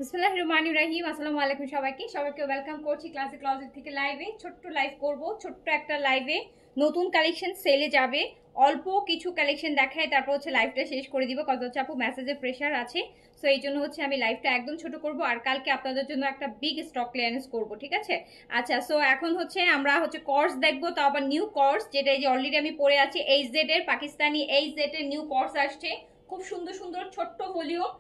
বিসমিল্লাহির রহমানির রহিম। আসসালামু আলাইকুম সবাইকে ওয়েলকাম করছি ক্লাসিক ক্লজেট থেকে লাইভে। ছোট্ট লাইভ করব, ছোট্ট একটা লাইভে নতুন কালেকশন সেলে যাবে। অল্প কিছু কালেকশন দেখায়, তারপর হচ্ছে লাইভটা শেষ করে দিব। কত হচ্ছে আপু মেসেজের প্রেশার আছে, সো এই জন্য হচ্ছে আমি লাইভটা একদম ছোট করব। আর কালকে আপনাদের জন্য একটা বিগ স্টক ক্লিয়ারেন্স করব, ঠিক আছে? আচ্ছা, সো এখন হচ্ছে আমরা হচ্ছে কর্স দেখবো, তাও আবার নিউ কর্স, যেটা এই যে অলরেডি আমি পরে আছি। এইচজেড এর, পাকিস্তানি এইচজেড এর নিউ কর্স আসছে। খুব সুন্দর সুন্দর ছোট্ট ভলিউম,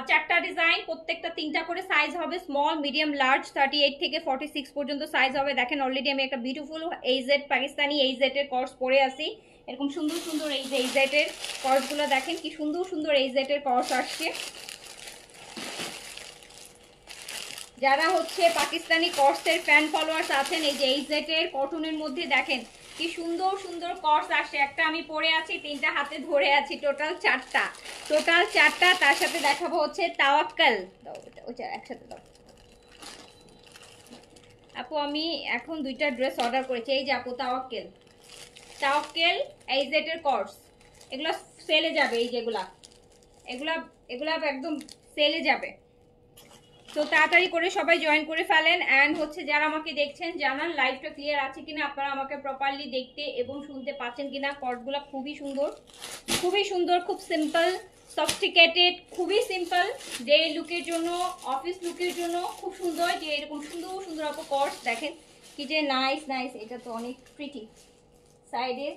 চারটা ডিজাইন, প্রত্যেকটা তিনটা করে সাইজ হবে। স্মল, মিডিয়াম, লার্জ, 38 থেকে 46 পর্যন্ত সাইজ হবে। দেখেন অলরেডি আমি একটা বিউটিফুল এইজেড পাকিস্তানি এইজেড এর কর্স পরে আছি। এরকম সুন্দর সুন্দর এই যে এইজেড এর কর্সগুলো দেখেন, কি সুন্দর সুন্দর এইজেড এর কর্স আসছে। যারা হচ্ছে পাকিস্তানি কর্সের ফ্যান ফলোয়ার্স আছেন, এই যে এইজেড এর কটনের মধ্যে দেখেন কি সুন্দর সুন্দর কর্স আসছে। একটা আমি পরে আছি, তিনটা হাতে ধরে আছি, টোটাল চারটা। তার সাথে দেখাবো হচ্ছে তাওয়াক্কাল। দাও ওটা একসাথে দাও আপু। আমি এখন দুইটা ড্রেস অর্ডার করেছি। এই যে আপু তাওয়াক্কেল এইজেড এর কর্স, এগুলো সেলে যাবে। এই যেগুলা এগুলা এগুলা একদম সেলে যাবে। তো তাড়াতাড়ি করে সবাই জয়েন করে ফেলেন। অ্যান্ড হচ্ছে যারা আমাকে দেখছেন জানান লাইভটা ক্লিয়ার আছে কিনা, আপনারা আমাকে প্রপারলি দেখতে এবং শুনতে পাচ্ছেন কিনা। কর্ডগুলো খুবই সুন্দর, খুবই সুন্দর, খুব সিম্পল, সফিস্টিকেটেড, খুবই সিম্পল। যে লুকের জন্য, অফিস লুকের জন্য খুব সুন্দর। যে এরকম সুন্দর সুন্দর আপু কর্স দেখেন কি যে নাইস নাইস। এটা তো অনেক প্রিটি, সাইডে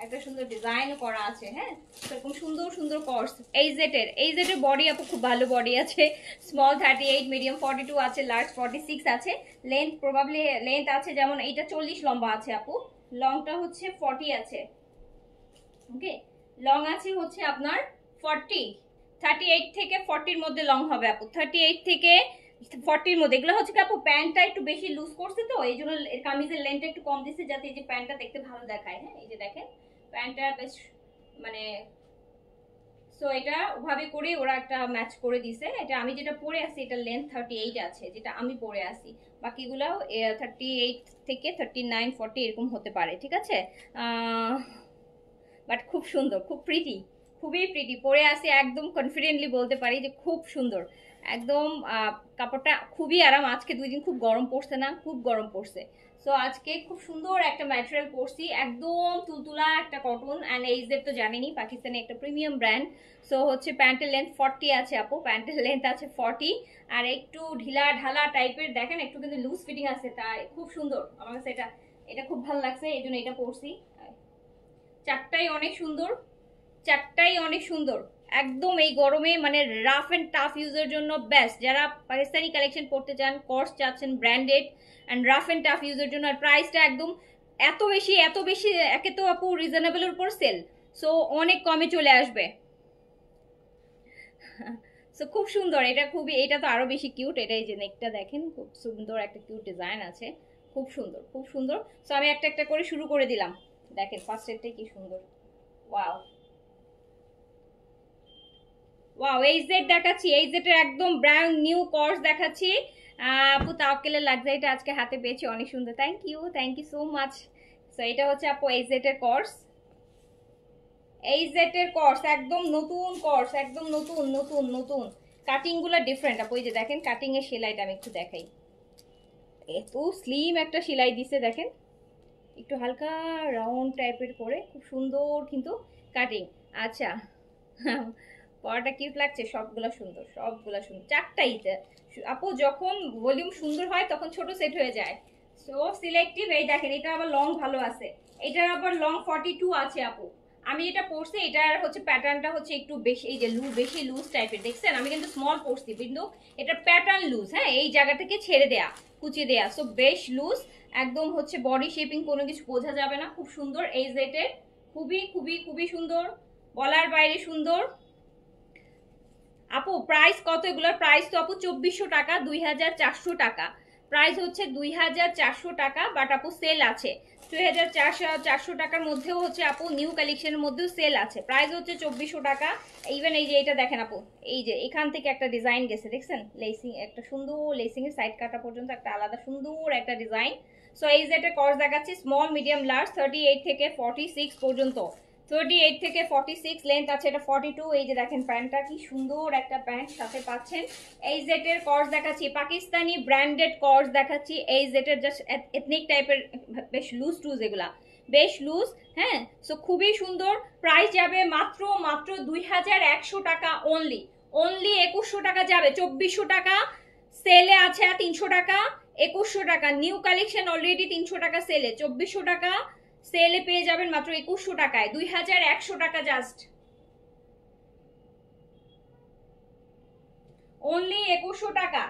একটা সুন্দর ডিজাইনও করা আছে। হ্যাঁ, এরকম সুন্দর সুন্দর কর্স। এইজেড এর বডি আপু খুব ভালো বডি আছে। স্মল 38, মিডিয়াম 42 আছে, লার্জ 46 আছে। লেন্থ প্রবাবলি লেন্থ আছে, যেমন এইটা 40 লম্বা আছে আপু, লংটা হচ্ছে 40 আছে। ওকে, লং আছে হচ্ছে আপনার 40, 38 থেকে 40 এর মধ্যে লং হবে আপু। 38 থেকে 40 এর মধ্যে। এগুলো হচ্ছে আপু প্যান্টটা একটু বেশি লুজ করছে, তো এই জন্য কামিজের লেন্থটা একটু কম দিচ্ছে, যাতে এই যে প্যান্টটা দেখতে ভালো দেখায়। হ্যাঁ, এই যে দেখেন প্যান্টটা বেশ মানে, সো এটা ওভাবে করে ওরা একটা ম্যাচ করে দিছে। এটা আমি যেটা পরে আছি এটা লেন্থ 38 আছে, যেটা আমি পরে আছি। বাকিগুলো 38 থেকে 39, 40 এরকম হতে পারে, ঠিক আছে? বাট খুব সুন্দর, খুব প্রিটি, খুবই প্রিটি পরে আসি। একদম কনফিডেন্টলি বলতে পারি যে খুব সুন্দর একদম। কাপড়টা খুবই আরাম। আজকে 2 দিন খুব গরম পড়ছে না, খুব গরম পড়ছে। সো আজকে খুব সুন্দর একটা ম্যাটেরিয়াল পরছি, একদম তুলতুলা একটা কটন। অ্যান্ড এইজেড তো জানেনই, পাকিস্তানি একটা প্রিমিয়াম ব্র্যান্ড। সো হচ্ছে প্যান্টের লেন্থ 40 আছে আপু, প্যান্টের লেন্থ আছে 40। আর একটু ঢিলা ঢালা টাইপের দেখেন, একটু কিন্তু লুজ ফিটিং আছে, তাই খুব সুন্দর। আমার কাছে এটা এটা খুব ভালো লাগছে, এই জন্য এটা পরছি। চারটাই অনেক সুন্দর, চারটাই অনেক সুন্দর। একদম এই গরমে মানে রাফ এন্ড টাফ ইউজের জন্য বেস্ট। যারা পাকিস্তানি কালেকশন পড়তে চান, কর্স চাচ্ছেন branded and rough and tough ইউজের জন্য, আর প্রাইসটা একদম এত বেশি একে তো আপু রিজনেবলের উপর সেল, সো অনেক কমে চলে আসবে। সো খুব সুন্দর এটা, খুবই, এটা তো আরো বেশি কিউট। এটা এই যে নেকটা দেখেন, খুব সুন্দর একটা কিউট ডিজাইন আছে, খুব সুন্দর খুব সুন্দর। সো আমি একটা একটা করে শুরু করে দিলাম। দেখেন ফার্স্ট সেটটাই কি সুন্দর, ওয়াও ওয়াও। এইচজেড দেখাচ্ছি, এইচজেড এর একদম ব্র্যান্ড নিউ কর্স দেখাচ্ছি। আপু তাওয়াক্কেলের লাক্সারিটা আজকে হাতে পেয়েছি, অনেক সুন্দর। Thank you so much. So এটা হচ্ছে আপু এইচজেড এর কর্স, এইচজেড এর কর্স একদম নতুন কর্স, একদম নতুন নতুন নতুন। কাটিং গুলো ডিফারেন্ট আপু, এই যে দেখেন কাটিং এর সেলাইটা আমি একটু দেখাই। এত স্লিম একটা সেলাই দিছে দেখেন, একটু হালকা রাউন্ড টাইপের করে, খুব সুন্দর কিন্তু কাটিং। আচ্ছা, পরাটা কিউট লাগছে, সবগুলা সুন্দর, সবগুলা সুন্দর, চারটাই। আপু যখন ভলিউম সুন্দর হয় তখন ছোট সেট হয়ে যায়, সো সিলেক্টিভ। এই দেখেন এটা আবার লং ভালো আছে, এটার আবার লং 42 আছে আপু। আমি এটা পরছি, এটার হচ্ছে প্যাটার্নটা হচ্ছে একটু বেশি, এই যে বেশি লুজ টাইপের দেখছেন। আমি কিন্তু স্মল পরছি, কিন্তু এটার প্যাটার্ন লুজ। হ্যাঁ, এই জায়গা থেকে ছেড়ে দেয়া, কুচিয়ে দেয়া, সো বেশ লুজ। একদম হচ্ছে বডি শেপিং কোনো কিছু বোঝা যাবে না, খুব সুন্দর। এই জেটের খুবই খুবই খুবই সুন্দর, বলার বাইরে সুন্দর। আপু প্রাইস কত এগুলোর? প্রাইস তো আপু 2400 টাকা, 2400 টাকা প্রাইস হচ্ছে, 2400 টাকা। বাট আপু সেল আছে 2400 টাকার মধ্যেও হচ্ছে আপু নিউ কালেকশনের মধ্যেও সেল আছে। প্রাইস হচ্ছে 2400 টাকা। ইভেন এই যে এটা দেখেন আপু, এই যে এখান থেকে একটা ডিজাইন গেছে দেখছেন, লেসিং, একটা সুন্দর লেসিং এর সাইড কাটা পর্যন্ত একটা আলাদা সুন্দর একটা ডিজাইন। সো এই যে একটা কর্স দেখাচ্ছি, স্মল, মিডিয়াম, লার্জ 38 থেকে 46 পর্যন্ত। 38 থেকে 46 লেন্থ আছে, এটা 42। এই যে দেখেন প্যান্টটা কি সুন্দর একটা প্যান্ট সাথে পাচ্ছেন। এই জেটের কর্স দেখাচ্ছি, পাকিস্তানি ব্র্যান্ডেড কর্স দেখাচ্ছি। এই জেটের জাস্ট এথনিক টাইপের, বেশ লুজ টুজ, এগুলা বেশ লুজ। হ্যাঁ, সো খুবই সুন্দর। প্রাইস যাবে মাত্র 2100 টাকা অনলি। 2100 টাকা যাবে। 2400 টাকা সেলে আছে, 300 টাকা, 2100 টাকা নিউ কালেকশন অলরেডি 300 টাকা সেলে, 2400 টাকা সেলে পেয়ে যাবেন মাত্র 2100 টাকায়। 2100 টাকা জাস্ট, অনলি 2100 টাকা।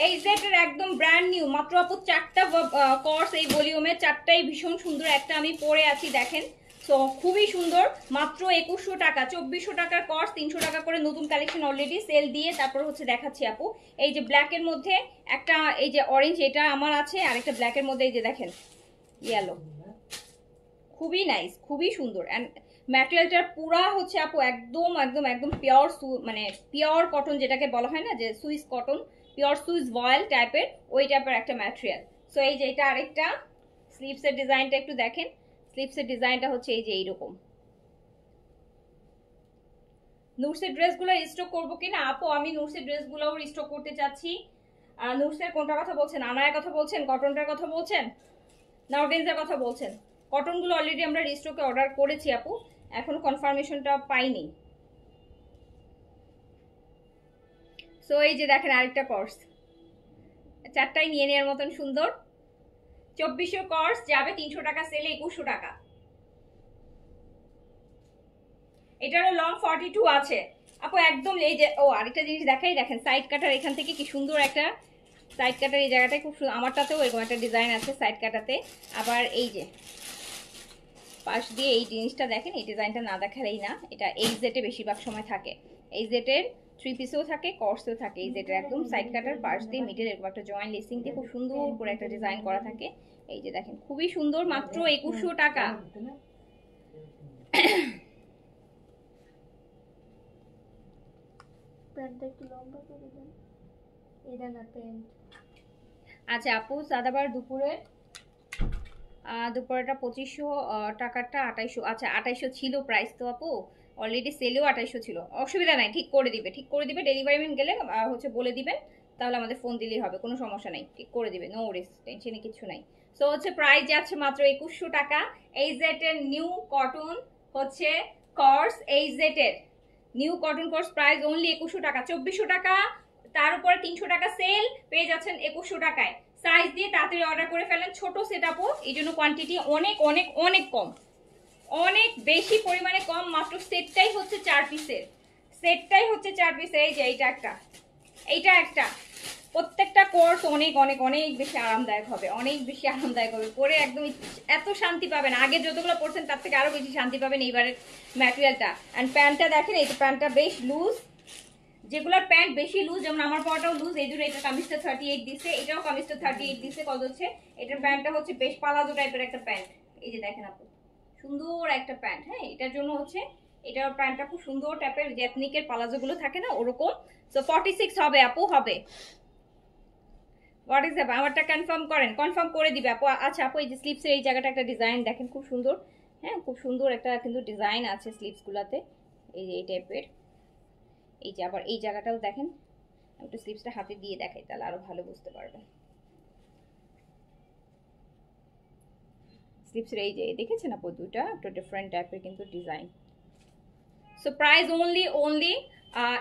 এই সেটের একদম ব্র্যান্ড নিউ, মাত্র আপু 4টা কর্স এই ভলিউমে, 4টাই ভীষণ সুন্দর। একটা আমি পরে আছি দেখেন, সো খুবই সুন্দর, মাত্র 2100 টাকা। 2400 টাকার কর্স, 300 টাকা করে নতুন কালেকশন অলরেডি সেল দিয়ে তারপর হচ্ছে দেখাচ্ছি আপু। এই যে ব্ল্যাকের মধ্যে একটা, এই যে অরেঞ্জ, এটা আমার আছে, আর একটা ব্ল্যাকের মধ্যে এই যে দেখেন ইয়েলো, খুবই নাইস, খুবই সুন্দর। অ্যান্ড ম্যাটেরিয়ালটা পুরা হচ্ছে আপু একদম একদম একদম পিওর, মানে পিওর কটন যেটাকে বলা হয় না, যে সুইস কটন, পিওর সুইস ভয়েল টাইপের, ওই টাইপের একটা ম্যাটেরিয়াল। সো এই যে এটা আরেকটা, স্লিভসের ডিজাইনটা একটু দেখেন। স্লিভসের ডিজাইনটা হচ্ছে এই যে এইরকম। নুটসের ড্রেসগুলো স্টক করবো কিনা আপু, আমি নুটসের ড্রেসগুলোও স্টক করতে চাচ্ছি। নুটসের কোনটার কথা বলছেন? আনায়ের কথা বলছেন, কটনটার কথা বলছেন, না অর্গেনজার কথা বলছেন? কটনগুলো অলরেডি আমরা রিস্টকে অর্ডার করেছি আপু, এখনো কনফার্মেশনটা পাইনি। সো এই যে দেখেন আরেকটা কর্স, 4টাই নিয়ে নেওয়ার মতন সুন্দর। 2400 কর্স যাবে 300 টাকা সেলে, 2100 টাকা। এটারও লং 42 আছে আপু একদম। এই যে ও আরেকটা জিনিস দেখাই, দেখেন সাইড কাটার এখান থেকে কি সুন্দর একটা সাইড কাটার, এই জায়গাটায় খুব সুন্দর। আমারটাতেও এরকম একটা ডিজাইন আছে সাইড কাটাতে। আবার এই যে পাশ দিয়ে এই জিনিসটা দেখেন, এই ডিজাইনটা না দেখালেই না, এটা এই জেটে বেশিরভাগ সময় থাকে। এই জেটের 3 পিসেও থাকে, কর্সেও থাকে। এই জেটের একদম সাইড কাটার পাশ দিয়ে মিডল এরকম একটা জয়েন্ট লেসিং দিয়ে খুব সুন্দর করে একটা ডিজাইন করা থাকে। এই যে দেখেন খুবই সুন্দর, মাত্র 2100 টাকা। আচ্ছা আপু, সাদাবার দুপুরেটা 2500, টাকাটা 2800। আচ্ছা 2800 ছিল প্রাইস তো আপু, অলরেডি সেলেও 2800 ছিল। অসুবিধা নাই, ঠিক করে দিবে, ঠিক করে দিবে। ডেলিভারি ম্যান গেলে হচ্ছে বলে দিবেন, তাহলে আমাদের ফোন দিলেই হবে, কোনো সমস্যা নাই, ঠিক করে দিবে, নো রিস্ক, টেনশনে কিছু নাই। সো হচ্ছে প্রাইস যাচ্ছে মাত্র 2100 টাকা। এই জেটের নিউ কটন হচ্ছে কর্স, এই জেটের new cotton course price only 2100 টাকা। 2400 টাকা, তার উপরে 300 টাকা সেল, পেয়ে যাচ্ছেন 2100 টাকায়। সাইজ দিয়ে তাড়াতাড়ি অর্ডার করে ফেলেন, ছোট সেট আপও, এই জন্য কোয়ান্টিটি অনেক অনেক অনেক কম, অনেক বেশি পরিমাণে কম। মাত্র সেটটাই হচ্ছে 4 পিসের, সেটটাই হচ্ছে 4 পিসের। এই যে এইটা একটা, এইটা একটা, প্রত্যেকটা কোর্স অনেক অনেক অনেক বেশি আরামদায়ক হবে, অনেক বেশি আরামদায়ক হবে, পরে একদম এত শান্তি পাবেন। আগে যতগুলো পড়ছেন তার থেকে আরো বেশি শান্তি পাবেন এইবারের ম্যাটেরিয়ালটা। অ্যান্ড প্যান্টটা দেখেন, এই প্যান্টটা বেশ লুজ, যেগুলোর প্যান্ট বেশি লুজ, যেমন আমার পরাটাও লুজ, এই জন্য এটা কামিজটা 38 দিচ্ছে, এটাও কামিজটা 38 দিচ্ছে। কত হচ্ছে এটার প্যান্টটা হচ্ছে বেশ পালাজো টাইপের একটা প্যান্ট। এই যে দেখেন আপু, সুন্দর একটা প্যান্ট। হ্যাঁ, এটার জন্য হচ্ছে এটার প্যান্টটা খুব সুন্দর টাইপের, জেথনিকের পালাজো গুলো থাকে না ওরকম। সো 46 হবে আপু, হবে। What is that? আমারটা কনফার্ম করেন, কনফার্ম করে দিবে আপু। আচ্ছা আপু, এই যে স্লিপসের এই জায়গাটা একটা ডিজাইন দেখেন, খুব সুন্দর। হ্যাঁ, খুব সুন্দর একটা কিন্তু ডিজাইন আছে স্লিপস গুলাতে, এই যে এই টাইপের। এই যে আবার এই জায়গাটাও দেখেন, একটু স্লিপসটা হাতে দিয়ে দেখাই তাহলে আরো ভালো বুঝতে পারবেন। স্লিপসের এই যে দেখেছেন আপু, দুটা একটু ডিফারেন্ট টাইপের কিন্তু ডিজাইন। সো প্রাইস অনলি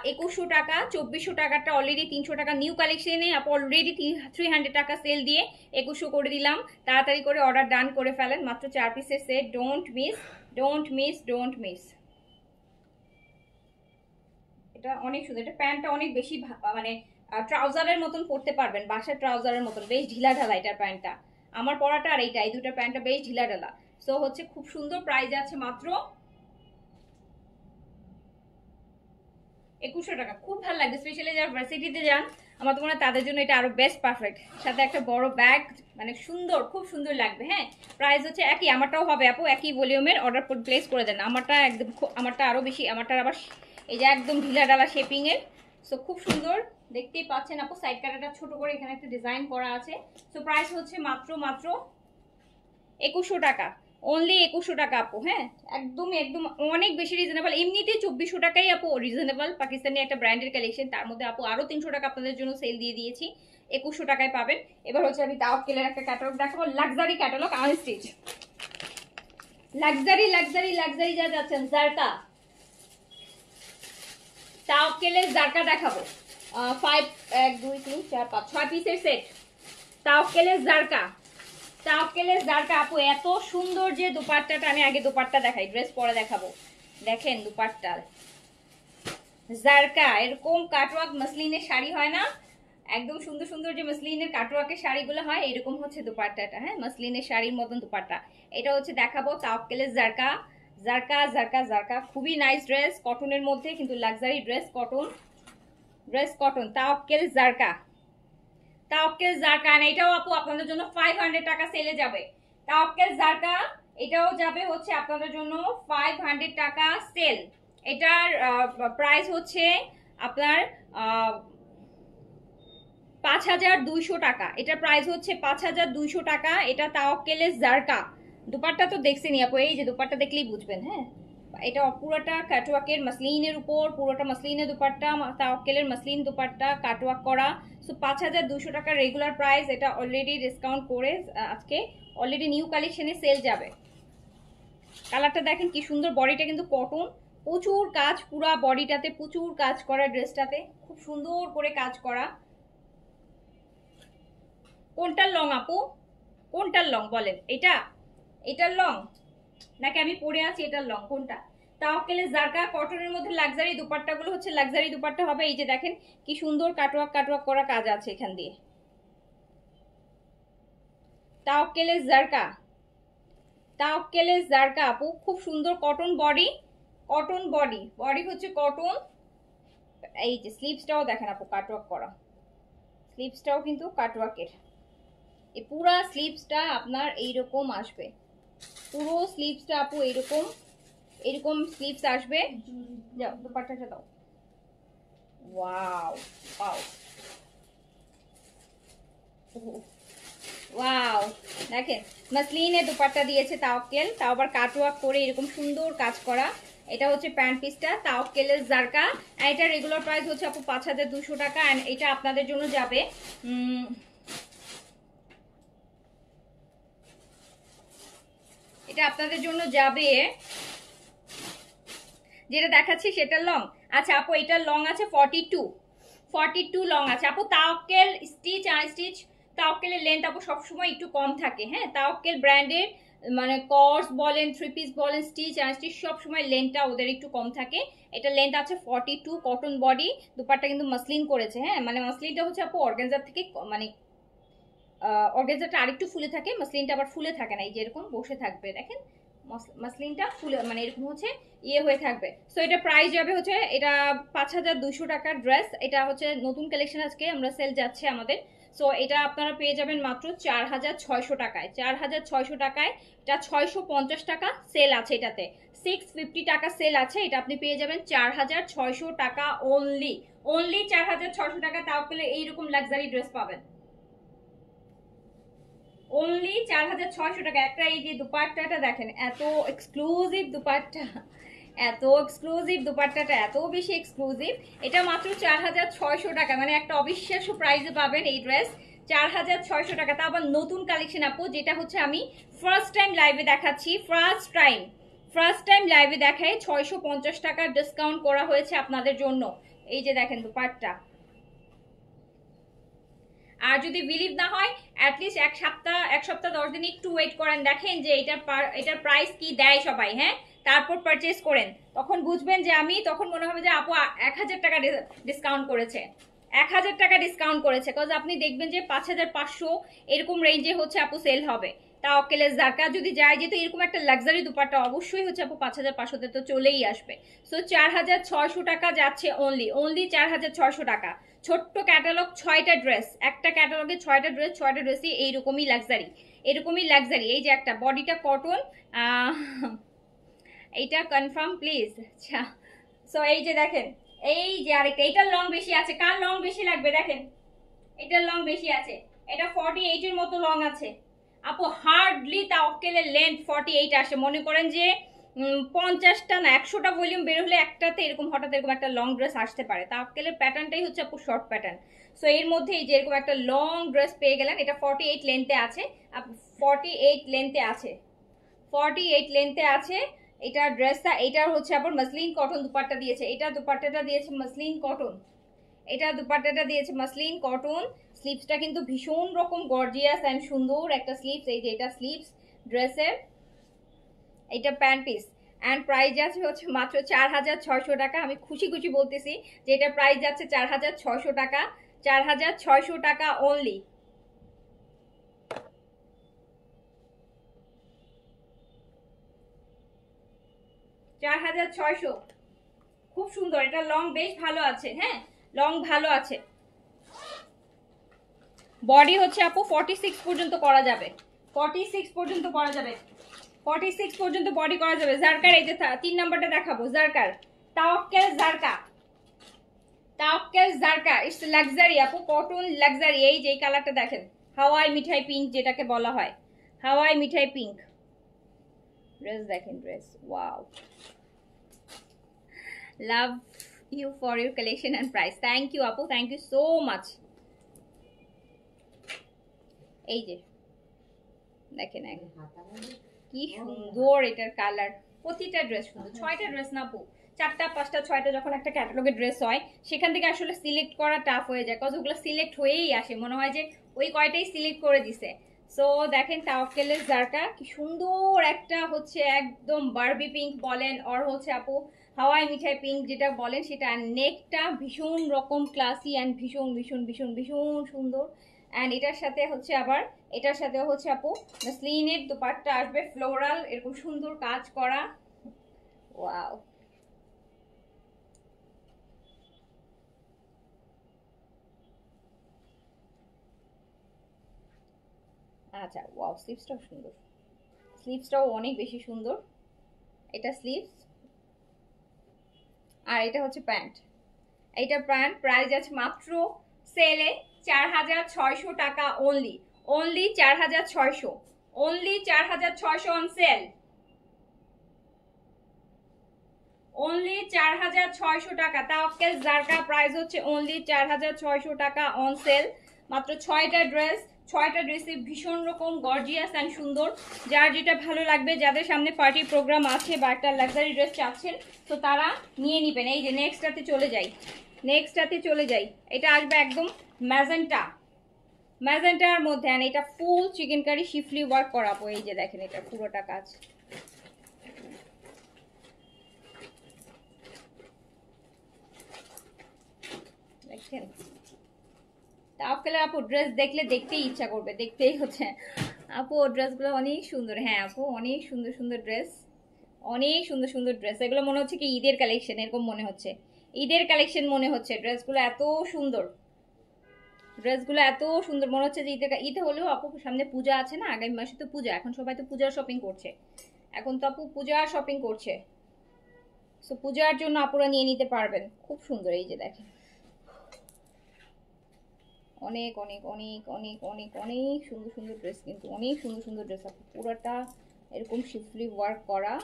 2100 টাকা। 2400 টাকাটা অলরেডি 300 টাকা নিউ কালেকশনে আপু, অলরেডি 300 টাকা সেল দিয়ে 2100 করে দিলাম। তাড়াতাড়ি করে অর্ডার ডান করে ফেলেন, মাত্র 4 পিসের set. Don't miss, don't miss, don't miss. এটা অনেক সুন্দর, এটা প্যান্টটা অনেক বেশি মানে ট্রাউজারের মতন পরতে পারবেন, বাসার ট্রাউজারের মতন, বেশ ঢিলা ঢালা এটার প্যান্টটা। আমার পরাটা আর এইটা, এই দুটো প্যান্টটা বেশ ঢিলা ঢালা। সো হচ্ছে খুব সুন্দর, প্রাইস আছে মাত্র 2100 টাকা। খুব ভালো লাগবে, স্পেশালি যারা ভার্সিটিতে যান, আমার তো মনে হয় তাদের জন্য এটা আরো বেস্ট পারফেক্ট। সাথে একটা বড় ব্যাগ, মানে সুন্দর, খুব সুন্দর লাগবে। হ্যাঁ, প্রাইস হচ্ছে একই, আমারটাও হবে আপু একই ভলিউমের। অর্ডার প্লেস করে দেন, আমারটা একদম, আমারটা আরো বেশি, আমারটার আবার এই যে একদম ঢিলা ডালা শেপিং এর। সো খুব সুন্দর, দেখতেই পাচ্ছেন আপু, সাইড কাটাটা ছোট করে এখানে একটা ডিজাইন করা আছে। সো প্রাইস হচ্ছে মাত্র 2100 টাকা। অনলি 2100 টাকা আপু। হ্যাঁ, একদম একদম অনেক বেশি রিজনেবল। এমনিতেই 2400 টাকাই আপু রিজনেবল, পাকিস্তানি একটা ব্র্যান্ডের কালেকশন, তার মধ্যে আপু আরো 300 টাকা আপনাদের জন্য সেল দিয়ে দিয়েছি, 2100 টাকায় পাবেন। এবার হচ্ছে আমি তাওয়াক্কেলের একটা ক্যাটালগ দেখাবো, luxury catalogue unstitch, luxury luxury luxury যা যাচ্ছেন জারকা, তাওয়াক্কেলের জারকা দেখাবো। 5 1 2 3 4 5 6 পিসের সেট তাওয়াক্কেলের জারকা। তাওয়াক্কেলের জারকা আপু এত সুন্দর যে দুপাট্টাটা, আমি আগে দুপাট্টা দেখাই, ড্রেস পরে দেখাবো। দেখেন দুপাট্টা জারকা, এরকম কাটওয়ার্ক মসলিনের শাড়ি হয় না, একদম সুন্দর সুন্দর যে মসলিনের কাটওয়ার্কের শাড়িগুলো হয়, এরকম হচ্ছে দুপাট্টাটা। হ্যাঁ, মসলিনের শাড়ির মতন দুপাট্টা। এটা হচ্ছে দেখাবো তাওয়াক্কেলের জারকা। জারকা জারকা জারকা, খুবই নাইস ড্রেস, কটনের মধ্যে, কিন্তু luxury dress, cotton dress, cotton, তাওয়াক্কেল জারকা, তাওয়াক্কেল জারকা। এটাও আপু আপনাদের জন্য 500 টাকা সেলে যাবে। তাওয়াক্কেল জারকা এটাও যাবে হচ্ছে আপনাদের জন্য 500 টাকা সেল। এটার প্রাইস হচ্ছে আপনার 5200 টাকা। এটার প্রাইস হচ্ছে 5200 টাকা। এটা তাওয়াক্কেলের জারকা। দুপাট্টা তো দেখছেনই আপু, এই যে দুপাট্টা দেখলেই বুঝবেন। হ্যাঁ, এটা পুরোটা কাটওয়ার্কের মসলিনের উপর, পুরোটা মসলিনের দুপাট্টা, তাওয়াক্কেলের মসলিন দুপাট্টা কাটওয়ার্ক করা। সো 5200 টাকা রেগুলার প্রাইস। এটা অলরেডি ডিসকাউন্ট করে আজকে অলরেডি নিউ কালেকশনে সেল যাবে। কালারটা দেখেন কি সুন্দর, বডিটা কিন্তু কটন, প্রচুর কাজ, পুরা বডিটাতে প্রচুর কাজ করা, ড্রেসটাতে খুব সুন্দর করে কাজ করা। কোনটার লং আপু, কোনটার লং বলেন? এটা, এটার লং নাকি আমি পরে আছি এটার লং, কোনটা? তাওয়াক্কেলের জারকা কটনের মধ্যে লাক্সারি দুপাট্টাগুলো হচ্ছে লাক্সারি দুপাট্টা হবে। এই যে দেখেন কি সুন্দর কাটওয়ার্ক কাটওয়ার্ক করা কাজ আছে এখান দিয়ে। তাওয়াক্কেলের জারকা, তাওয়াক্কেলের জারকা আপু, খুব সুন্দর cotton body, cotton body, body হচ্ছে কটন। এই যে স্লিভসটাও দেখেন আপু কাটওয়ার্ক করা, স্লিভসটাও কিন্তু কাটওয়ার্কের। এই পুরা স্লিভসটা আপনার এইরকম আসবে, পুরো স্লিভসটা আপু এইরকম, এরকম স্লিভস আসবে। যাও দুপাট্টাটা দাও। ওয়াও ওয়াও ওয়াও, দেখেন মসলিনের দুপাট্টা দিয়েছে তাওয়াক্কেল, তাও আবার কাটওয়ার্ক করে এরকম সুন্দর কাজ করা। এটা হচ্ছে প্যান্ট পিসটা তাওয়াক্কেলের জারকা। এটা রেগুলার প্রাইস হচ্ছে আপু 5200 টাকা। এন্ড এটা আপনাদের জন্য যাবে এটা আপনাদের জন্য যাবে, যেটা দেখাচ্ছি সেটার লং। আচ্ছা আপু এটার লং আছে 42 লং আছে আপু। তাওয়াক্কেল স্টিচ আনস্টিচ, তাওয়াক্কেলের লেন্থ আপু সবসময় একটু কম থাকে। হ্যাঁ, তাওয়াক্কেল ব্র্যান্ডের মানে কর্স বলেন, থ্রি পিস বলেন, স্টিচ আনস্টিচ সবসময় লেন্থটা ওদের একটু কম থাকে। এটা লেন্থ আছে 42, কটন বডি, দুপাট্টা কিন্তু মসলিন করেছে। হ্যাঁ, মানে মসলিনটা হচ্ছে আপু অর্গানজার থেকে মানে অর্গানজাটা আরেকটু ফুলে থাকে, মসলিনটা আবার ফুলে থাকে না, এই যে এরকম বসে থাকবে দেখেন, মসলিনটা ফুলে মানে এরকম হচ্ছে ইয়ে হয়ে থাকবে। সো এটা প্রাইস যাবে হচ্ছে, এটা 5200 টাকার ড্রেস। এটা হচ্ছে নতুন কালেকশন, আজকে আমরা সেল যাচ্ছে আমাদের। সো এটা আপনারা পেয়ে যাবেন মাত্র 4600 টাকায়। 4600 টাকায় এটা 650 টাকা সেল আছে, এটাতে 650 টাকা সেল আছে। এটা আপনি পেয়ে যাবেন 4600 টাকা অনলি, অনলি 4600 টাকা। তাও পেলে এইরকম লাক্সারি ড্রেস পাবেন অনলি 4600 টাকা। একটা এই যে দুপাট্টাটা দেখেন, এত এক্সক্লুসিভ দুপাট্টা, এত এক্সক্লুসিভ দুপাট্টাটা, এত বেশি এক্সক্লুসিভ। এটা মাত্র 4600 টাকা, মানে একটা অবিশ্বাস্য প্রাইসে পাবেন এই ড্রেস 4600 টাকা। তা আবার নতুন কালেকশন আপু, যেটা হচ্ছে আমি ফার্স্ট টাইম লাইভে দেখাচ্ছি, ফার্স্ট টাইম লাইভে দেখায় 650 টাকা ডিসকাউন্ট করা হয়েছে আপনাদের জন্য। এই যে দেখেন দুপাট্টা। আর যদি বিলিভ না হয় অ্যাটলিস্ট এক সপ্তাহ 10 দিন একটু ওয়েট করেন, দেখেন যে এটার প্রাইস কি দেয় সবাই। হ্যাঁ, তারপর পারচেস করেন, তখন বুঝবেন যে আমি, তখন মনে হবে যে আপু 1000 টাকা ডিসকাউন্ট করেছে, 1000 টাকা ডিসকাউন্ট করেছে। কজ আপনি দেখবেন যে 5500 এরকম রেঞ্জে হচ্ছে আপু সেল হবে। তাওয়াক্কেলের জারকা যদি যায়, যেহেতু এরকম একটা লাক্সারি দুপাট্টা অবশ্যই হচ্ছে আপু 5500-তে তো চলেই আসবে। সো 4600 টাকা যাচ্ছে অনলি, অনলি 4600 টাকা। ছোট্ট ক্যাটালগ, 6টা ড্রেস, একটা ক্যাটালগে 6টা ড্রেস, 6টা ড্রেসই এইরকমই লাক্সারি, এরকমই লাক্সারি। এই যে একটা বডিটা কটন, এইটা কনফার্ম প্লিজ। আচ্ছা, সো এই যে দেখেন, এই যে আরেকটা, এটার লং বেশি আছে। কার লং বেশি লাগবে দেখেন, এটার লং বেশি আছে, এটা 48 এর মতো লং আছে। আপু হার্ডলি তাওয়াক্কেলের লেন্থ 48 আসে। মনে করেন যে 50টা না 100টা ভলিউম বের হলে একটাতে এরকম হঠাৎ এরকম একটা লং ড্রেস আসতে পারে। তাওয়াক্কেলের প্যাটার্নটাই হচ্ছে আপু শর্ট প্যাটার্ন। সো এর মধ্যে এই যে এরকম একটা লং ড্রেস পেয়ে গেলেন। এটা 48 লেন্থে আছে, 48 লেন্থে আছে, 48 লেন্থে আছে। এটা ড্রেসটা, এটার হচ্ছে আবার মসলিন কটন দুপাট্টা দিয়েছে। এটা দুপাট্টাটা দিয়েছে মসলিন কটন, এটা দুপাট্টাটা দিয়েছে মসলিন কটন। স্লিভসটা কিন্তু ভীষণ রকম গর্জিয়াস এন্ড সুন্দর একটা স্লিভস। এই যে এটা স্লিভস ড্রেসের, এটা প্যান্ট পিস। অ্যান্ড প্রাইস যাচ্ছে হচ্ছে মাত্র 4600 টাকা। আমি খুশি খুশি বলতেছি যে এটা প্রাইস যাচ্ছে 4600 টাকা, 4600 টাকা অনলি। 4600, খুব সুন্দর। এটা লং বেশ ভালো আছে, হ্যাঁ লং ভালো আছে। বডি হচ্ছে আপু 46 পর্যন্ত করা যাবে, 46 পর্যন্ত করা যাবে, 46 পর্যন্ত বডি করা যাবে। জারকার এই যে 3 নাম্বারটা দেখাবো, জারকার তাওয়াক্কেল জারকা, তাওয়াক্কেল জারকা ইটস লাক্সারি আপু, কটন লাক্সারি। এই যে কালারটা দেখেন, হাওয়াই মিঠাই পিঙ্ক যেটাকে বলা হয়, হাওয়াই মিঠাই পিঙ্ক। ড্রেস দেখেন, dress wow, love you for your collection and price. Thank you আপু, থ্যাংক ইউ সো মাচ। এই যে দেখেন কি সুন্দর এটার কালার। প্রতিটা ড্রেস সুন্দর, 6টা ড্রেস না আপু, 4টা 5টা 6টা যখন একটা ক্যাটালগের ড্রেস হয় সেখান থেকে আসলে সিলেক্ট করা টাফ হয়ে যায়, কজ ওগুলো সিলেক্ট হয়েই আসে, মনে হয় যে ওই কয়টাই সিলেক্ট করে দিছে। সো দেখেন তাওয়াক্কেলের জারকা কি সুন্দর একটা হচ্ছে একদম বারবি পিঙ্ক বলেন, আর হচ্ছে আপু হাওয়াই মিঠাই পিঙ্ক যেটা বলেন সেটা। নেকটা ভীষণ রকম ক্লাসি অ্যান্ড ভীষণ ভীষণ ভীষণ ভীষণ সুন্দর। অ্যান্ড এটার সাথে হচ্ছে আবার, এটার সাথে হচ্ছে আপু মসলিনের দুপাট্টা আসবে, ফ্লোরাল এরকম সুন্দর কাজ করা। ওয়াও, আচ্ছা ওয়াও, স্লিভসটাও সুন্দর, স্লিভসটাও অনেক বেশি সুন্দর। এটা স্লিভস আর এটা হচ্ছে প্যান্ট। এইটা প্যান্ট, প্রাইস আছে মাত্র সেলে 4600 টাকা only, only 4600, only 4600 on sell, only 4600 টাকা। তাওয়াক্কেল জারকা প্রাইস হচ্ছে অনলি 4600 টাকা অন সেল। মাত্র 6টা ড্রেস, 6টা ড্রেসে ভীষণ রকম গর্জিয়াস অ্যান্ড সুন্দর। যার যেটা ভালো লাগবে, যাদের সামনে পার্টি প্রোগ্রাম আছে বা একটা লাক্সারি ড্রেস চাচ্ছেন তো তারা নিয়ে নেবেন। এই যে নেক্সটটাতে চলে যাই, নেক্সটটাতে চলে যাই। এটা আসবে একদম ম্যাজেন্টা, ম্যাজেন্টার মধ্যে। আর এটা ফুল চিকেন কারি শিফলি ওয়ার্ক করাবো। এই যে দেখেন এটা পুরোটা কাজ, দেখেন তাওয়াক্কেলের আপু ড্রেস দেখলে দেখতেই ইচ্ছা করবে, দেখতেই হচ্ছে আপু ড্রেসগুলো অনেক সুন্দর। হ্যাঁ আপু অনেক সুন্দর সুন্দর ড্রেস, অনেক সুন্দর সুন্দর ড্রেস। এগুলো মনে হচ্ছে কি ঈদের কালেকশন, এরকম মনে হচ্ছে ঈদের কালেকশন মনে হচ্ছে। ড্রেসগুলো এত সুন্দর, ড্রেসগুলো এত সুন্দর, মনে হচ্ছে যে ঈদে হলেও আপু সামনে পূজা আছে না, আগামী মাসে তো পূজা, এখন সবাই তো পূজার শপিং করছে, এখন তো আপু পূজার শপিং করছে। সো পূজার জন্য আপুরা নিয়ে নিতে পারবেন, খুব সুন্দর। এই যে দেখেন অনেক অনেক অনেক অনেক অনেক অনেক সুন্দর সুন্দর ড্রেস, কিন্তু অনেক সুন্দর সুন্দর ড্রেস আপু, পুরোটা এরকম শিফলি ওয়ার্ক করা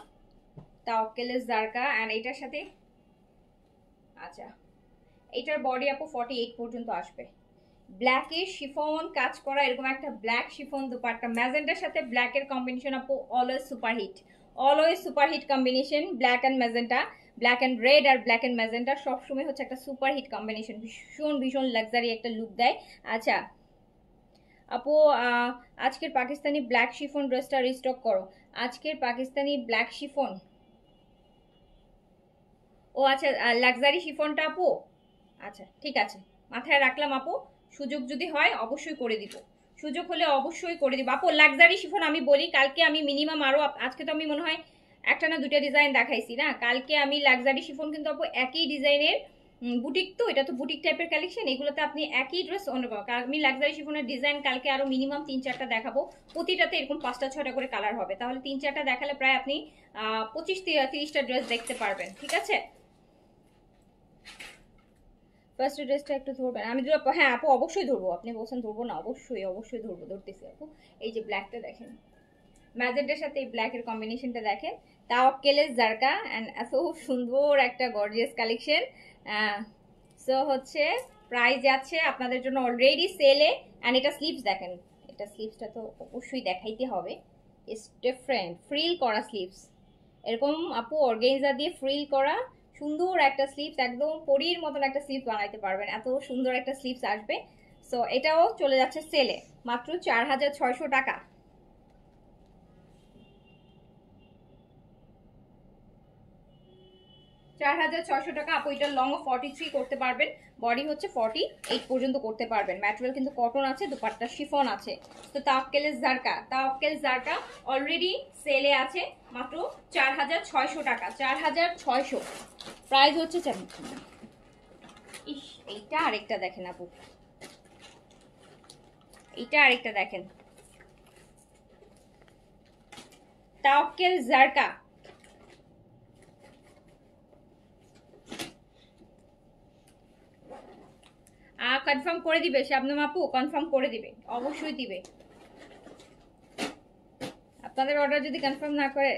তাওয়াক্কেলের জারকা। অ্যান্ড এটার সাথে আচ্ছা এটার বডি আপু 48 পর্যন্ত আসবে। ব্ল্যাকের শিফন কাজ করা এরকম একটা ব্ল্যাক শিফন দুপাট্টা, ম্যাজেন্টার সাথে ব্ল্যাকের কম্বিনেশন আপু always superhit, always superhit combination. Black and magenta, black and red আর ব্ল্যাক অ্যান্ড ম্যাজেন্টা সবসময় হচ্ছে একটা সুপারহিট কম্বিনেশন, ভীষণ ভীষণ লাক্সারি একটা লুক দেয়। আচ্ছা আপু আজকের পাকিস্তানি ব্ল্যাক শিফন ড্রেসটা রিস্টক করো। আজকের পাকিস্তানি ব্ল্যাক শিফন, ও আচ্ছা লাক্সারি শিফনটা আপু, আচ্ছা ঠিক আছে মাথায় রাখলাম আপু, সুযোগ যদি হয় অবশ্যই করে দিব, সুযোগ হলে অবশ্যই করে দিব আপু। লাক্সারি শিফন আমি বলি, কালকে আমি মিনিমাম আরো, আজকে তো আমি মনে হয় একটা না দুইটা ডিজাইন দেখাইছি না, কালকে আমি লাক্সারি শিফন কিন্তু আপু একই ডিজাইনের বুটিক, তো এটা তো বুটিক টাইপের কালেকশন, এগুলোতে আপনি একই ড্রেস অন্য পাবেন। আমি লাক্সারি শিফনের ডিজাইন কালকে আরো মিনিমাম 3-4টা দেখাবো, প্রতিটাতে এরকম 5টা-6টা করে কালার হবে, তাহলে 3-4টা দেখালে প্রায় আপনি 25-30টা ড্রেস দেখতে পারবেন, ঠিক আছে। ফার্স্ট ড্রেসটা একটু ধরবেন, আমি হ্যাঁ আপু অবশ্যই ধরবো, আপনি বলছেন ধরবো না, অবশ্যই অবশ্যই ধরবো, ধরতেছি আপু। এই যে ব্ল্যাকটা দেখেন, ম্যাজেন্টার সাথে এই ব্ল্যাকের কম্বিনেশনটা দেখেন, তাওয়াক্কেলের জারকা অ্যান্ড এত সুন্দর একটা গর্জিয়াস কালেকশন। সো হচ্ছে প্রাইস যাচ্ছে আপনাদের জন্য অলরেডি সেলে। অ্যান্ড এটা স্লিভস দেখেন, এটা স্লিভসটা তো অবশ্যই দেখাইতে হবে, ইটস ডিফারেন্ট, ফ্রিল করা স্লিভস, এরকম আপু অর্গানজা দিয়ে ফ্রিল করা সুন্দর একটা স্লিভস, একদম পরীর মতন একটা স্লিভস বানাইতে পারবেন, এত সুন্দর একটা স্লিভস আসবে। সো এটাও চলে যাচ্ছে সেলে মাত্র 4600 টাকা। 4600 টাকা আপু। এটা লং 43 করতে পারবেন, বডি হচ্ছে 48 পর্যন্ত করতে পারবেন। ম্যাটেরিয়াল কিন্তু কটন আছে, দুপাট্টা শিফন আছে। তো তাওয়াক্কেলের জারকা, তাওয়াক্কেল জারকা অলরেডি সেলে আছে মাত্র 4600 টাকা, 4600 প্রাইস হচ্ছে। ইস, এইটা আরেকটা দেখেন আপু, এইটা আরেকটা দেখেন, তাওয়াক্কেল জারকা। কনফার্ম করে দিবে শাবনম আপু, কনফার্ম করে দিবে, অবশ্যই দিবে। আপনাদের অর্ডার যদি কনফার্ম না করে।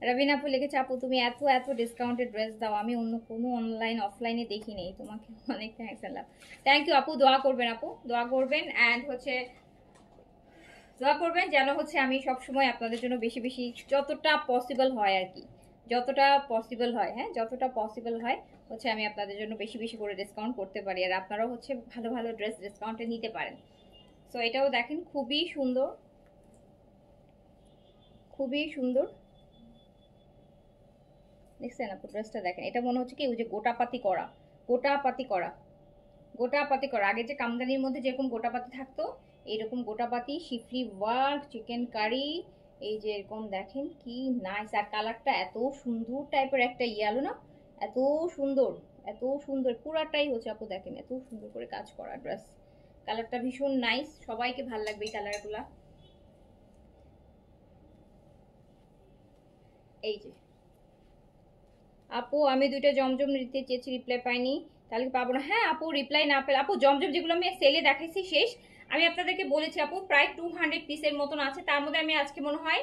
রবিন আপু লিখেছে, আপু তুমি এত এত ডিসকাউন্টেড ড্রেস দাও, আমি অন্য কোনো অনলাইন অফলাইনে দেখি নেই, তোমাকে অনেক থ্যাঙ্কস। আল্লাহ, থ্যাংক ইউ আপু, দোয়া করবেন আপু, দোয়া করবেন। অ্যান্ড হচ্ছে দোয়া করবেন যেন হচ্ছে আমি সবসময় আপনাদের জন্য বেশি বেশি যতটা পসিবল হয় আর কি, যতটা পসিবল হয়, হ্যাঁ যতটা পসিবল হয় হচ্ছে আমি আপনাদের জন্য বেশি বেশি করে ডিসকাউন্ট করতে পারি, আর আপনারাও হচ্ছে ভালো ভালো ড্রেস ডিসকাউন্টে নিতে পারেন। সো এটাও দেখেন, খুবই সুন্দর, খুবই সুন্দর। দেখছেন আপু ড্রেসটা দেখেন, এটা মনে হচ্ছে কি ওই যে গোটাপাতি করা, গোটাপাতি করা, গোটাপাতি করা। আগে যে কামদানির মধ্যে যেরকম গোটাপাতি থাকতো, এইরকম গোটাপাতি, শিফলি ওয়ার্ক, চিকেন কারি, এই যে এরকম দেখেন কি নাইস। আর কালারটা এত সুন্দর টাইপের একটা ইয়েলো না, এত সুন্দর, এত সুন্দর পুরাটাই হচ্ছে আপু দেখেন, এত সুন্দর করে কাজ করা ড্রেস, কালারটা ভীষণ নাইস, সবাইকে ভাল লাগবে এই কালারগুলা। এই যে আপু আমি দুইটা জমজম নিতে চেয়েছি, রিপ্লাই পাইনি, তাহলে পাবো না? হ্যাঁ আপু, রিপ্লাই না পেলে আপু, জমজম যেগুলো আমি সেলে দেখাইছি শেষ, আমি আপনাদেরকে বলেছি আপু প্রায় 200 পিসের মতন আছে, তার মধ্যে আমি আজকে মনে হয়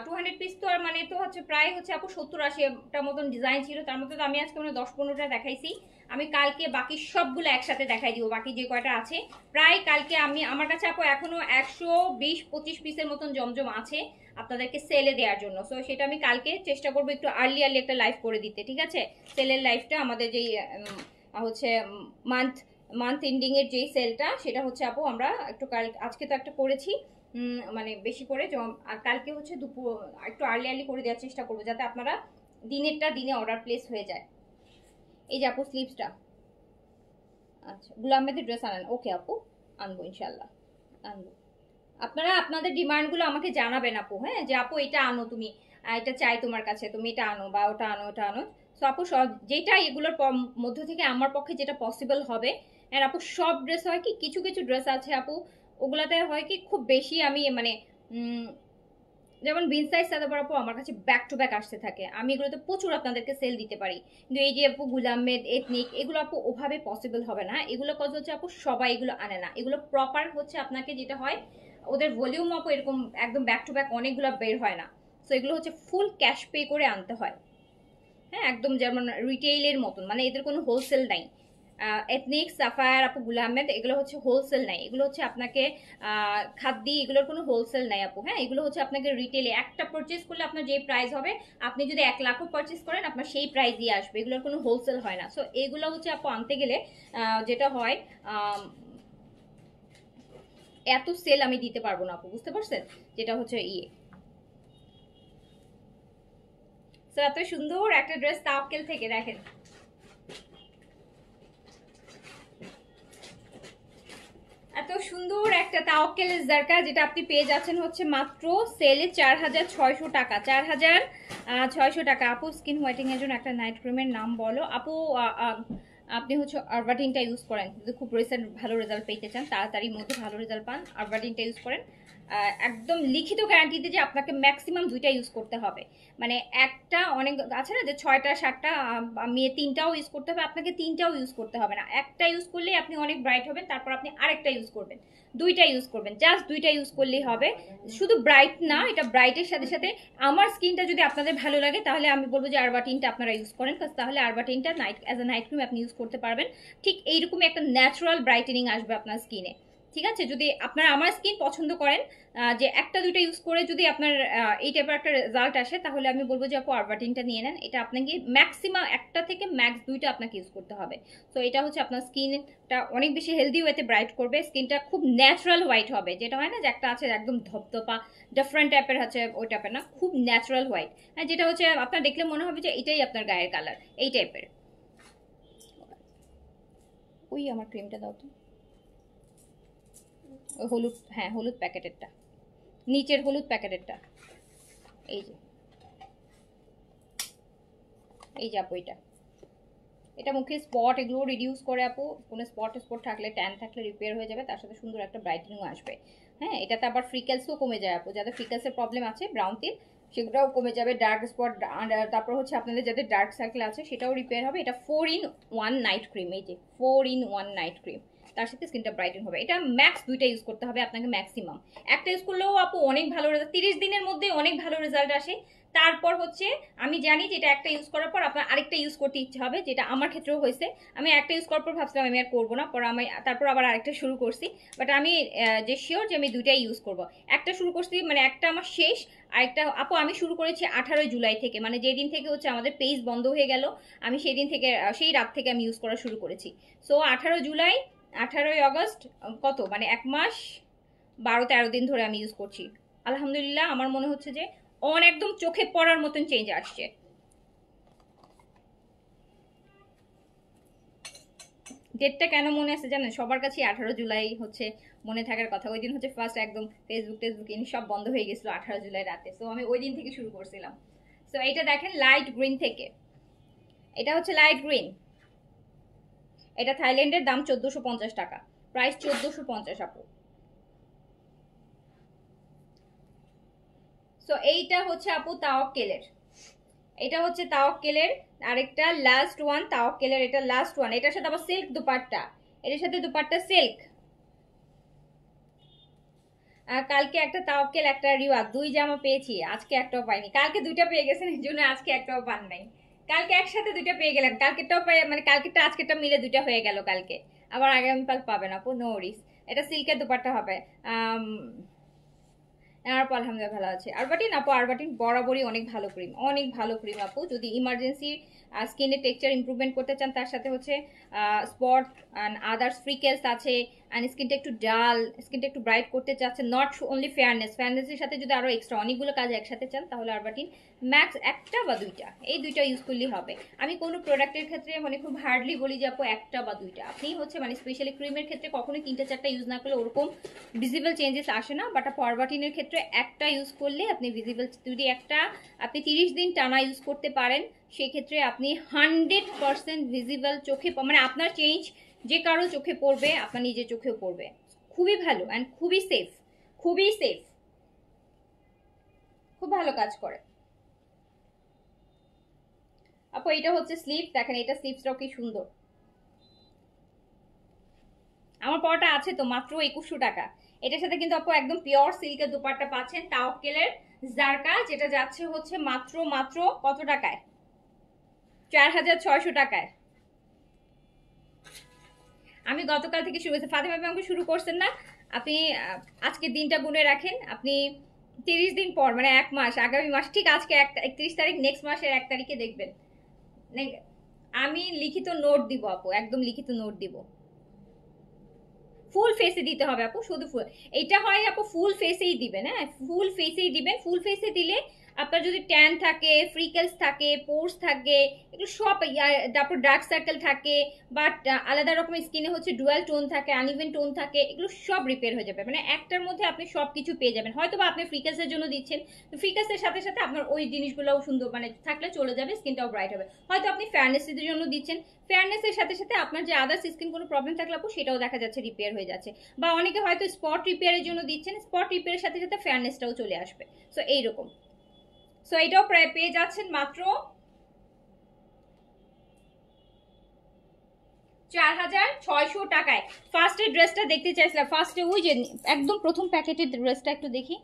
200 পিস তো আর মানে তো হচ্ছে প্রায় হচ্ছে আপু 70-80টা মতন ডিজাইন ছিল, তার মধ্যে তো আমি আজকে মানে 10-15টা দেখাইছি। আমি কালকে বাকি সবগুলো একসাথে দেখাই দিব, বাকি যে কয়টা আছে প্রায় কালকে আমি, আমার কাছে আপু এখনো 120-25 পিসের মতন জমজম আছে আপনাদেরকে সেলে দেওয়ার জন্য। সো সেটা আমি কালকে চেষ্টা করবো একটু আর্লি আর্লি একটা লাইভ করে দিতে, ঠিক আছে? সেলের লাইভটা আমাদের যেই হচ্ছে মান্থ মান্থ এন্ডিং এর যেই সেলটা, সেটা হচ্ছে আপু আমরা একটু আজকে তো একটা করেছি মানে বেশি করে, আর কালকে হচ্ছে দুপুর একটু আর্লি আর্লি করে দেওয়ার চেষ্টা করবো, যাতে আপনারা দিনেরটা দিনে অর্ডার প্লেস হয়ে যায়। এই যে আপু স্লিভসটা, আচ্ছা গুলাম আহমেদের ড্রেস আনেন, ওকে আপু আনবো ইনশাল্লাহ, আনবো। আপনারা আপনাদের ডিমান্ডগুলো আমাকে জানাবেন আপু, হ্যাঁ যে আপু এটা আনো তুমি, এটা চাই তোমার কাছে, তুমি এটা আনো বা ওটা আনো, ওটা আনো। সো আপু যেটা এগুলোর মধ্য থেকে আমার পক্ষে যেটা পসিবল হবে। আর আপু সব ড্রেস হয় কি, কিছু কিছু ড্রেস আছে আপু ওগুলাতে হয় কি খুব বেশি আমি মানে যেমন বিন সাইজ সাদা আপু আমার কাছে ব্যাক টু ব্যাক আসতে থাকে, আমি এগুলোতে প্রচুর আপনাদেরকে সেল দিতে পারি, কিন্তু এই যে আপু গুলামেদ এথনিক এগুলো আপু ওভাবে পসিবল হবে না, এগুলো কত হচ্ছে আপু সবাই এগুলো আনে না, এগুলো প্রপার হচ্ছে আপনাকে যেটা হয় ওদের ভলিউম আপু এরকম একদম ব্যাক টু ব্যাক অনেকগুলো বের হয় না। সো এগুলো হচ্ছে ফুল ক্যাশ পে করে আনতে হয়, হ্যাঁ একদম যেমন রিটেইলের মতন, মানে এদের কোনো হোলসেল নাই। এথনিক সাফায়ার আপু গুল আহমেদ এগুলো হচ্ছে হোলসেল নাই, এগুলো হচ্ছে আপনাকে খাদ্যি এগুলোর কোনো হোলসেল নাই আপু, হ্যাঁ এগুলো হচ্ছে আপনাকে রিটেলে একটা পারচেস করলে আপনার যে প্রাইস হবে, আপনি যদি 1 লাখও পারচেস করেন আপনার সেই প্রাইসই আসবে, এগুলোর কোনো হোলসেল হয় না। সো এগুলো হচ্ছে আপু আনতে গেলে যেটা হয় এত সেল আমি দিতে পারবো না আপু, বুঝতে পারছেন? যেটা হচ্ছে তো এত সুন্দর একটা ড্রেস তাওয়াক্কেল থেকে দেখেন, এত সুন্দর একটা তাওয়াক্কেলের জারকা, যেটা আপনি পেয়ে যাচ্ছেন হচ্ছে মাত্র সেলে 4600 টাকা, 4600 টাকা। আপু স্কিন হোয়াইটিং এর জন্য একটা নাইট ক্রিমের নাম বলো আপু। আপনি হচ্ছে আরবাটিনটা ইউজ করেন, যদি খুব রিসেন্ট ভালো রেজাল্ট পেতে চান, তাড়াতাড়ির মধ্যে ভালো রেজাল্ট পান, আরবাটিনটা ইউজ করেন। একদম লিখিত গ্যারান্টিতে যে আপনাকে ম্যাক্সিমাম 2টা ইউজ করতে হবে। মানে একটা অনেক আছে না যে 6টা 7টা মেয়ে 3টাও ইউজ করতে হবে, আপনাকে 3টাও ইউজ করতে হবে না। একটা ইউজ করলেই আপনি অনেক ব্রাইট হবেন, তারপর আপনি আরেকটা ইউজ করবেন, 2টা ইউজ করবেন, জাস্ট 2টা ইউজ করলেই হবে। শুধু ব্রাইট না, এটা ব্রাইটের সাথে সাথে আমার স্কিনটা যদি আপনাদের ভালো লাগে তাহলে আমি বলবো যে আরবাটিনটা আপনারা ইউজ করেন, তাহলে আরবাটিনটা night as a night cream আপনি ইউজ করতে পারবেন। ঠিক এইরকমই একটা ন্যাচারাল ব্রাইটেনিং আসবে আপনার স্কিনে। ঠিক আছে, যদি আপনারা আমার স্কিন পছন্দ করেন যে একটা 2টা ইউজ করে যদি আপনার এই টাইপের একটা রেজাল্ট আসে, তাহলে আমি বলবো যে আপু আরবাটিনটা নিয়ে নেন। এটা আপনাকে ম্যাক্সিমাম একটা থেকে ম্যাক্স 2টা আপনাকে ইউজ করতে হবে। তো এটা হচ্ছে আপনার স্কিনটা অনেক বেশি হেলদি ওয়েতে ব্রাইট করবে, স্কিনটা খুব ন্যাচারাল হোয়াইট হবে, যেটা হয় না যে একটা আছে একদম ধপধপা ডিফারেন্ট টাইপের হচ্ছে, ওই টাইপের না, খুব ন্যাচারাল হোয়াইট। হ্যাঁ, যেটা হচ্ছে আপনার দেখলে মনে হবে যে এটাই আপনার গায়ের কালার, এই টাইপের। ওই আমার ক্রিমটা দাও তো, ওই হলুদ, হ্যাঁ হলুদ প্যাকেটেরটা, নিচের হলুদ প্যাকেটেরটা, এই যে এই যে আপু এটা মুখে স্পট এগুলো রিডিউস করে আপু, কোনো স্পট থাকলে, ট্যান থাকলে রিপেয়ার হয়ে যাবে, তার সাথে সুন্দর একটা ব্রাইটেনিং আসবে। হ্যাঁ, এটাতে আবার ফ্রিকেলসও কমে যায় আপু, যাদের ফ্রিকেলসের প্রবলেম আছে ব্রাউন তিল সেগুলোও কমে যাবে, ডার্ক স্পট, তারপর হচ্ছে আপনাদের যাদের ডার্ক সার্কেল আছে সেটাও রিপেয়ার হবে। এটা 4 in 1 নাইট ক্রিম, এই যে 4 in 1 নাইট ক্রিম, তার সাথে স্কিনটা ব্রাইটেন হবে। এটা ম্যাক্স 2টা ইউজ করতে হবে আপনাকে, ম্যাক্সিমাম একটা ইউজ করলেও আপু অনেক ভালো রেজাল্ট, 30 দিনের মধ্যে অনেক ভালো রেজাল্ট আসে। তারপর হচ্ছে আমি জানি যে এটা একটা ইউজ করার পর আপনার আরেকটা ইউজ করতে ইচ্ছে হবে, যেটা আমার ক্ষেত্রেও হয়েছে। আমি একটা ইউজ করার পর ভাবছিলাম আমি আর করবো না, পরে আমি তারপর আবার আরেকটা শুরু করছি, বাট আমি যে শিওর যে আমি 2টাই ইউজ করব। একটা শুরু করছি, মানে একটা আমার শেষ, আরেকটা আপু আমি শুরু করেছি 18 জুলাই থেকে, মানে যেদিন থেকে হচ্ছে আমাদের পেজ বন্ধ হয়ে গেল, আমি সেই দিন থেকে, সেই রাত থেকে আমি ইউজ করা শুরু করেছি। সো 18 জুলাই 18 আগস্ট, কত মানে 1 মাস 12-13 দিন ধরে আমি ইউজ করছি। আলহামদুলিল্লাহ, আমার মনে হচ্ছে যে একদম চোখে পড়ার মতন চেঞ্জ আসছে। ডেটটা কেন মনে আছে জানেন? সবার কাছে 18 জুলাই হচ্ছে মনে থাকার কথা। ওই দিন হচ্ছে ফার্স্ট একদম ফেসবুক সব বন্ধ হয়ে গেছিল 18 জুলাই রাতে, তো আমি ওই দিন থেকে শুরু করছিলাম। তো এটা দেখেন লাইট গ্রিন থেকে, এটা হচ্ছে লাইট গ্রিন, এটা থাইল্যান্ডের দাম 1450 টাকা, প্রাইস 1450 আপু। সো এইটা হচ্ছে আপু তাওয়াক্কেলের, এটা হচ্ছে তাওয়াক্কেলের আরেকটা লাস্ট ওয়ান, তাওয়াক্কেলের এটা লাস্ট ওয়ান। এটার সাথে আবার সিল্ক দুপাট্টা, এটার সাথে দুপাট্টা সিল্ক। কালকে একটা তাওয়াক্কেল একটা রিওয়া, 2 জামা পেয়েছি, আজকে একটাও পাইনি। কালকে 2টা পেয়ে গেছেন, এর জন্য আজকে একটাও পান নাই। কালকে একসাথে 2টা পেয়ে গেলেন, কালকেরটাও মানে কালকেরটা আজকেরটা মিলে 2টা হয়ে গেল কালকে, আবার আগামীকাল পাবেন আপু, নো ওয়ারিস। এটা সিল্কের দুপাট্টা হবে। আপু আলহামদুলিল্লাহ ভালো আছে। আরবাটিন আপু, আরবাটিন বরাবরই অনেক ভালো ক্রিম, অনেক ভালো ক্রিম আপু। যদি ইমার্জেন্সি স্কিনের টেক্সচার ইমপ্রুভমেন্ট করতে চান, তার সাথে হচ্ছে স্পট অ্যান্ড আদার্স ফ্রিকেলস আছে, অ্যান্ড স্কিনটা একটু ডাল, স্কিনটা একটু ব্রাইট করতে চাচ্ছেন, নট অনলি ফেয়ারনেসের সাথে যদি আরও এক্সট্রা অনেকগুলো কাজ একসাথে চান, তাহলে আরবাটিন ম্যাক্স একটা বা 2টা, এই 2টা ইউজ করলেই হবে। আমি কোনো প্রোডাক্টের ক্ষেত্রে মানে খুব হার্ডলি বলি যে আপু একটা বা 2টা, আপনি হচ্ছে মানে স্পেশালি ক্রিমের ক্ষেত্রে কখনোই 3টা 4টা ইউজ না করলে ওরকম ভিজিবল চেঞ্জেস আসে না, বাট আপু আরবাটিনের ক্ষেত্রে একটা ইউজ করলে আপনি ভিজিবল, যদি একটা আপনি 30 দিন টানা ইউজ করতে পারেন, সেক্ষেত্রে আপনি 100% ভিজিবল চোখে, মানে আপনার চেঞ্জ যে কারো চোখে পড়বে, আপনার নিজের চোখেও পড়বে। খুবই ভালো অ্যান্ড খুবই সেফ, খুবই সেফ, খুব ভালো কাজ করে আপু। এটা হচ্ছে স্লিভ, দেখেন এটা স্লিভসটাও কি সুন্দর। আমার পড়াটা আছে তো মাত্র 2100 টাকা। এটার সাথে কিন্তু আপু একদম পিওর সিল্কের দুপাট্টা পাচ্ছেন, তাওয়াক্কেলের জারকা, যেটা যাচ্ছে হচ্ছে মাত্র মাত্র কত টাকায়? 4600 টাকায়। আমি গতকাল থেকে শুরু করেছি, ফাতেমা আমাকে শুরু করছেন না আপনি? আজকে দিনটা গুনে রাখেন আপনি, 30 দিন পর মানে 1 মাস, আগামী মাস ঠিক আজকে 31 তারিখ, নেক্সট মাসের 1 তারিখে দেখবেন। আমি লিখিত নোট দিব আপু, একদম লিখিত নোট দিব। ফুল ফেসে দিতে হবে আপু, শুধু ফুল, এটা হয় আপু ফুল ফেসেই দিবেন, হ্যাঁ ফুল ফেসেই দিবেন। ফুল ফেসে দিলে আপনার যদি ট্যান থাকে, ফ্রিকেলস থাকে, পোর্স থাকে, এগুলো সব, তারপর ডার্ক সার্কেল থাকে, বাট আলাদা রকমের স্কিনে হচ্ছে ডুয়াল টোন থাকে, আনইভেন টোন থাকে, এগুলো সব রিপেয়ার হয়ে যাবে। মানে একটার মধ্যে আপনি সব কিছু পেয়ে যাবেন। হয়তো বা আপনি ফ্রিকেলসের জন্য দিচ্ছেন, তো ফ্রিকেলসের সাথে সাথে আপনার ওই জিনিসগুলোও সুন্দর মানে থাকলে চলে যাবে, স্কিনটাও ব্রাইট হবে। হয়তো আপনি ফেয়ারনেসের জন্য দিচ্ছেন, ফেয়ারনেসের সাথে সাথে আপনার যে আদার্স স্কিন কোনো প্রবলেম থাকলে আপু সেটাও দেখা যাচ্ছে রিপেয়ার হয়ে যাচ্ছে। বা অনেকে হয়তো স্পট রিপেয়ারের জন্য দিচ্ছেন, স্পট রিপেয়ারের সাথে সাথে ফেয়ারনেসটাও চলে আসবে। সো এইরকম। সো এটাও প্রায় পেয়ে যাচ্ছেন মাত্র 4600 টাকায়। ফার্স্টের ড্রেসটা দেখতে চাইছিলাম, ফার্স্টে ওই যে একদম প্রথম প্যাকেটের ড্রেসটা একটু দেখি।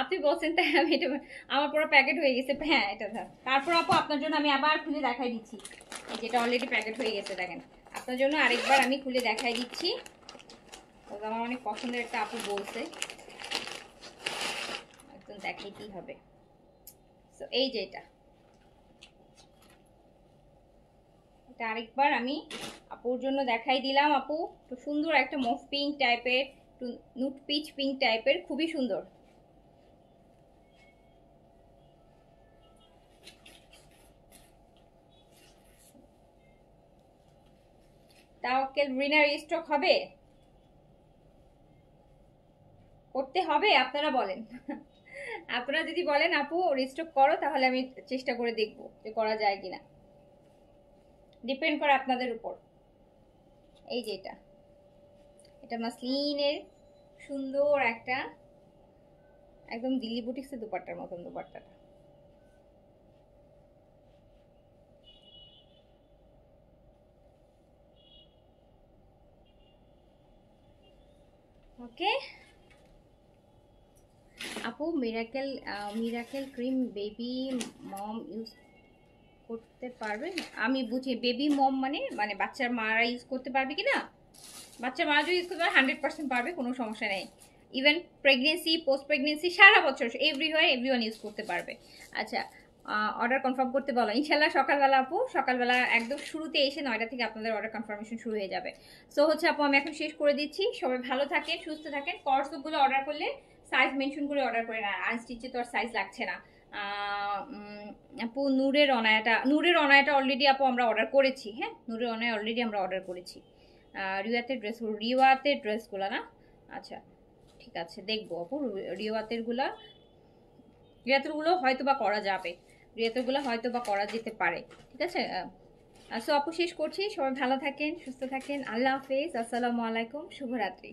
আপনি বলছেন তাই আমি এটা, আমার পুরো প্যাকেট হয়ে গেছে। হ্যাঁ এটা ধর, তারপর আপু আপনার জন্য আমি আবার খুলে দেখাই দিচ্ছি। এই যেটা অলরেডি প্যাকেট হয়ে গেছে দেখেন, আপনার জন্য আরেকবার আমি খুলে দেখাই দিচ্ছি। আমার অনেক পছন্দের একটা আপু বলছে, একদম দেখাইতেই হবে। তো এই যে এটা আরেকবার আমি আপুর জন্য দেখাই দিলাম। আপু তো সুন্দর একটা মফ পিঙ্ক টাইপের, নুট পিচ পিঙ্ক টাইপের, খুবই সুন্দর। তাওয়াক্কেল রিনা রিস্টক হবে, করতে হবে, আপনারা বলেন। আপনারা যদি বলেন আপু রিস্টক করো, তাহলে আমি চেষ্টা করে দেখবো যে করা যায় কিনা, ডিপেন্ড করে আপনাদের উপর। এই যে এটা, এটা মাসলিনের সুন্দর একটা একদম দিল্লি বুটিক্সের দুপাট্টার মতন দুপাট্টাটা। ওকে আপু, miracle miracle cream baby mom use করতে পারবে? আমি বুঝি বেবি মম মানে মানে বাচ্চার মারা ইউজ করতে পারবে কিনা। বাচ্চার মারা যদি ইউজ করতে পারে 100% পারবে, কোনো সমস্যা নেই। ইভেন প্রেগনেন্সি, পোস্ট প্রেগনেন্সি, সারা বছর এভরিওয়ার এভরিওয়ান ইউজ করতে পারবে। আচ্ছা, অর্ডার কনফার্ম করতে বলো ইনশাল্লাহ সকালবেলা আপু, সকালবেলা একদম শুরুতে এসে 9টা থেকে আপনাদের অর্ডার কনফার্মেশন শুরু হয়ে যাবে। সো হচ্ছে আপু আমি এখন শেষ করে দিচ্ছি। সবাই ভালো থাকেন, সুস্থ থাকেন। কোর্সগুলো অর্ডার করলে সাইজ মেনশন করে অর্ডার করে না, আনস্টিচে তো আর সাইজ লাগছে না। আপু নূরের অনায়াটা অলরেডি আপু আমরা অর্ডার করেছি। হ্যাঁ, নূরের অনায়া অলরেডি আমরা অর্ডার করেছি। রিওয়াতের ড্রেসগুলো না, আচ্ছা ঠিক আছে দেখবো আপু। রিওয়াতেরগুলো হয়তো বা করা যাবে, রিওয়াতেরগুলো হয়তো বা করা যেতে পারে। ঠিক আছে, সো আপু শেষ করছি। সবাই ভালো থাকেন, সুস্থ থাকেন, আল্লাহ হাফেজ, আসসালামু আলাইকুম, শুভরাত্রি।